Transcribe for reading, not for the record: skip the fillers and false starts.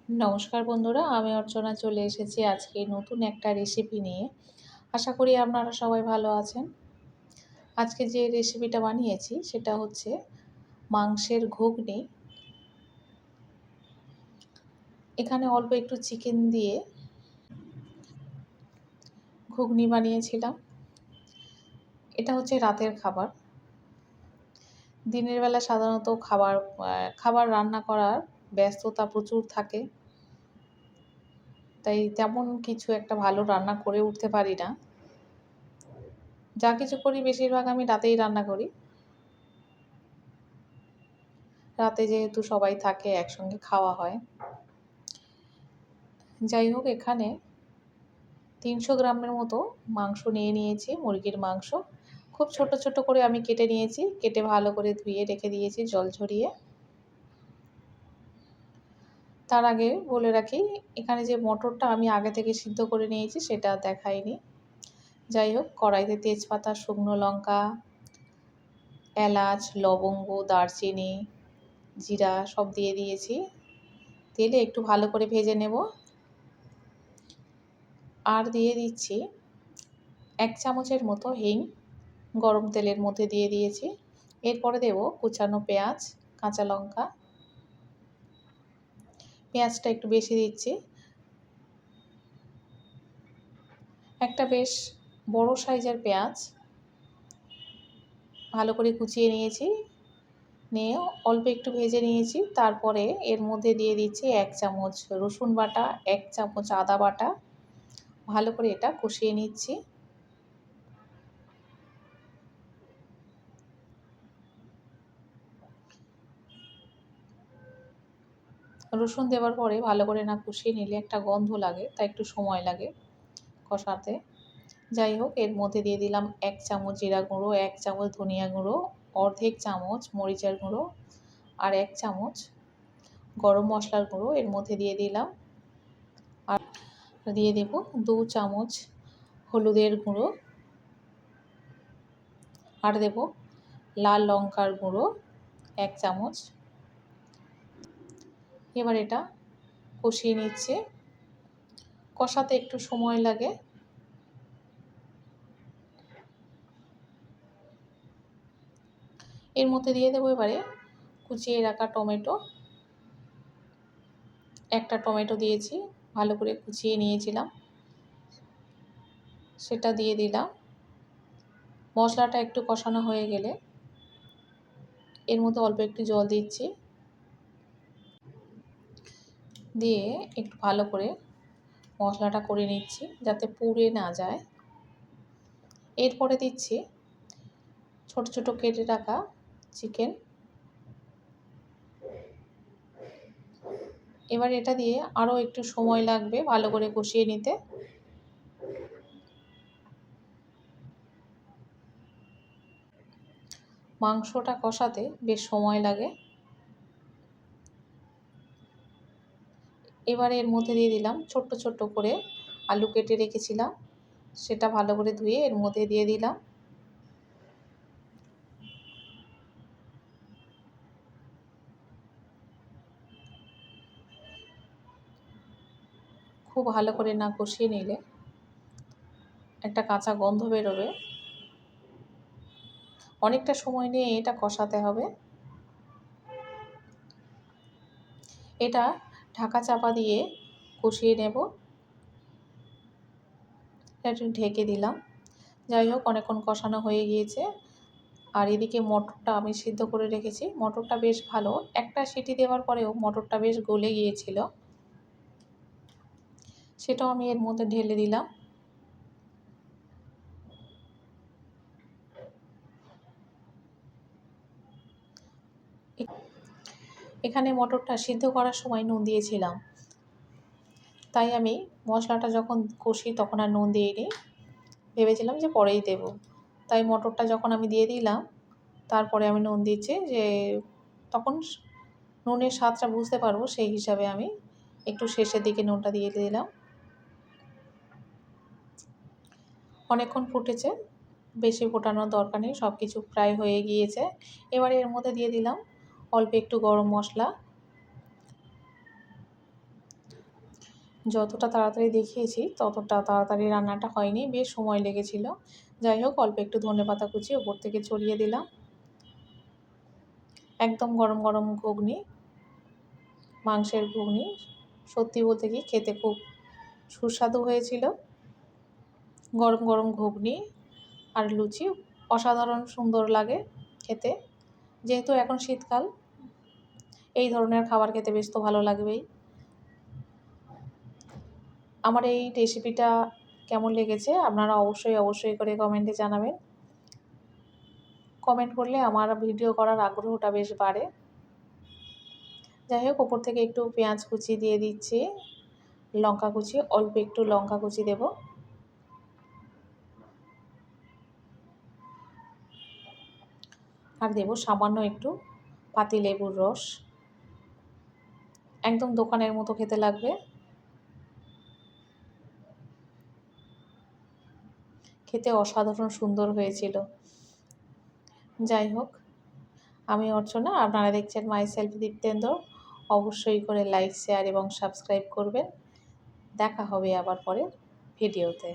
নমস্কার বন্ধুরা, আমি অর্চনা চলে এসেছি আজকে নতুন একটা রেসিপি নিয়ে। আশা করি আপনারা সবাই ভালো আছেন। আজকে যে রেসিপিটা বানিয়েছি সেটা হচ্ছে মাংসের ঘুগনি। এখানে অল্প একটু চিকেন দিয়ে ঘুগনি বানিয়েছিলাম। এটা হচ্ছে রাতের খাবার। দিনের বেলা সাধারণত খাবার রান্না করার ব্যস্ততা প্রচুর থাকে। তাই তেমন কিছু একটা ভালো রান্না করে উঠতে পারি না। যা কিছু করি বেশিরভাগ আমি রাতেই রান্না করি। রাতে যেহেতু সবাই থাকে একসঙ্গে খাওয়া হয়। যাই হোক, এখানে ৩০০ গ্রামের মতো মাংস নিয়ে নিয়েছি, মুরগির মাংস। খুব ছোট ছোট করে আমি কেটে নিয়েছি, কেটে ভালো করে ধুয়ে রেখে দিয়েছি জল ঝরিয়ে। তার আগে বলে রাখি, এখানে যে মটরটা আমি আগে থেকে সিদ্ধ করে নিয়েছি সেটা দেখাইনি। যাই হোক, কড়াইতে তেজপাতা, শুকনো লঙ্কা, এলাচ, লবঙ্গ, দারচিনি, জিরা সব দিয়ে দিয়েছি। তেলে একটু ভালো করে ভেজে নেব। আর দিয়ে দিচ্ছি ১ চামচের মতো হিং, গরম তেলের মধ্যে দিয়ে দিয়েছি। এরপরে দেব কুচানো পেঁয়াজ, কাঁচা লঙ্কা। পেঁয়াজটা একটু বেশি দিচ্ছি। একটা বেশ বড় সাইজের পেঁয়াজ ভালো করে কুচিয়ে নিয়েছি, নিয়ে অল্প একটু ভেজে নিয়েছি। তারপরে এর মধ্যে দিয়ে দিচ্ছি ১ চামচ রসুন বাটা, ১ চামচ আদা বাটা। ভালো করে এটা কষিয়ে নিচ্ছি। রসুন দেওয়ার পরে ভালো করে না কষিয়ে নিলে একটা গন্ধ লাগে, তাই একটু সময় লাগে কষাতে। যাই হোক, এর মধ্যে দিয়ে দিলাম ১ চামচ জিরা গুঁড়ো, ১ চামচ ধনিয়া গুঁড়ো, অর্ধেক চামচ মরিচের গুঁড়ো আর ১ চামচ গরম মশলার গুঁড়ো এর মধ্যে দিয়ে দিলাম। আর দিয়ে দেব ২ চামচ হলুদের গুঁড়ো, আর দেব লাল লঙ্কার গুঁড়ো ১ চামচ। এবার এটা কষিয়ে নিচ্ছে। কষাতে একটু সময় লাগে। এর মধ্যে দিয়ে দেবো এবারে কুচিয়ে রাখা টমেটো। একটা টমেটো দিয়েছি, ভালো করে কুচিয়ে নিয়েছিলাম, সেটা দিয়ে দিলাম। মশলাটা একটু কষানো হয়ে গেলে এর মধ্যে অল্প একটু জল দিচ্ছি, দিয়ে একটু ভালো করে মশলাটা করে নিচ্ছি যাতে পুড়ে না যায়। এরপরে দিচ্ছি ছোট ছোট কেটে রাখা চিকেন। এবার এটা দিয়ে আরও একটু সময় লাগবে ভালো করে কষিয়ে নিতে। মাংসটা কষাতে বেশ সময় লাগে। এবারে এর মধ্যে দিয়ে দিলাম ছোট্ট ছোট্ট করে আলু কেটে রেখেছিলাম, সেটা ভালো করে ধুয়ে এর মধ্যে দিয়ে দিলাম। খুব ভালো করে না কষিয়ে নিলে একটা কাঁচা গন্ধ বেরোবে। অনেকটা সময় নিয়ে এটা কষাতে হবে। এটা ঢাকা চাপা দিয়ে কষিয়ে নেব। একটু ঢেকে দিলাম। যাই হোক, অনেকক্ষণ কষানো হয়ে গিয়েছে। আর এদিকে মটরটা আমি সিদ্ধ করে রেখেছি। মটরটা বেশ ভালো, একটা সিটি দেওয়ার পরেও মটরটা বেশ গলে গিয়েছিল। সেটাও আমি এর মধ্যে ঢেলে দিলাম। এখানে মটরটা সিদ্ধ করার সময় নুন দিয়েছিলাম, তাই আমি মশলাটা যখন কষি তখন আর নুন দিইনি, ভেবেছিলাম যে পরেই দেব। তাই মটরটা যখন আমি দিয়ে দিলাম তারপরে আমি নুন দিচ্ছি, যে তখন নুনের স্বাদটা বুঝতে পারবো সেই হিসাবে আমি একটু শেষের দিকে নুনটা দিয়ে দিলাম। অনেকক্ষণ ফুটেছে, বেশি ফোটানোর দরকার নেই, সব কিছু প্রায় হয়ে গিয়েছে। এবারে এর মধ্যে দিয়ে দিলাম অল্প একটু গরম মশলা, যতটা তাড়াতাড়ি দেখিয়েছি ততটা তাড়াতাড়ি রান্নাটা হয়নি, বেশ সময় লেগেছিল। যাই হোক, অল্প একটু ধনেপাতা কুচি ওপর থেকে ছড়িয়ে দিলাম। একদম গরম গরম ঘুগনি, মাংসের ঘুগনি। সত্যি বলতে কি খেতে খুব সুস্বাদু হয়েছিল। গরম গরম ঘুগনি আর লুচি অসাধারণ সুন্দর লাগে খেতে। যেহেতু এখন শীতকাল, এই ধরনের খাবার খেতে বেশ তো ভালো লাগবেই। আমার এই রেসিপিটা কেমন লেগেছে আপনারা অবশ্যই করে কমেন্টে জানাবেন। কমেন্ট করলে আমার ভিডিও করার আগ্রহটা বেশ বাড়ে। যাই হোক, ওপর থেকে একটু পেঁয়াজ কুচি দিয়ে দিচ্ছি, লঙ্কা কুচি, অল্প একটু লঙ্কা কুচি দেব। আর দেব সামান্য একটু পাতিলেবুর রস। একদম দোকানের মতো খেতে লাগবে। খেতে অসাধারণ সুন্দর হয়েছিল। যাই হোক, আমি অর্চনা, আপনারা দেখছেন মাই সেলফ দীপ্তেন্দ্র। অবশ্যই করে লাইক, শেয়ার এবং সাবস্ক্রাইব করবেন। দেখা হবে আবার পরের ভিডিওতে।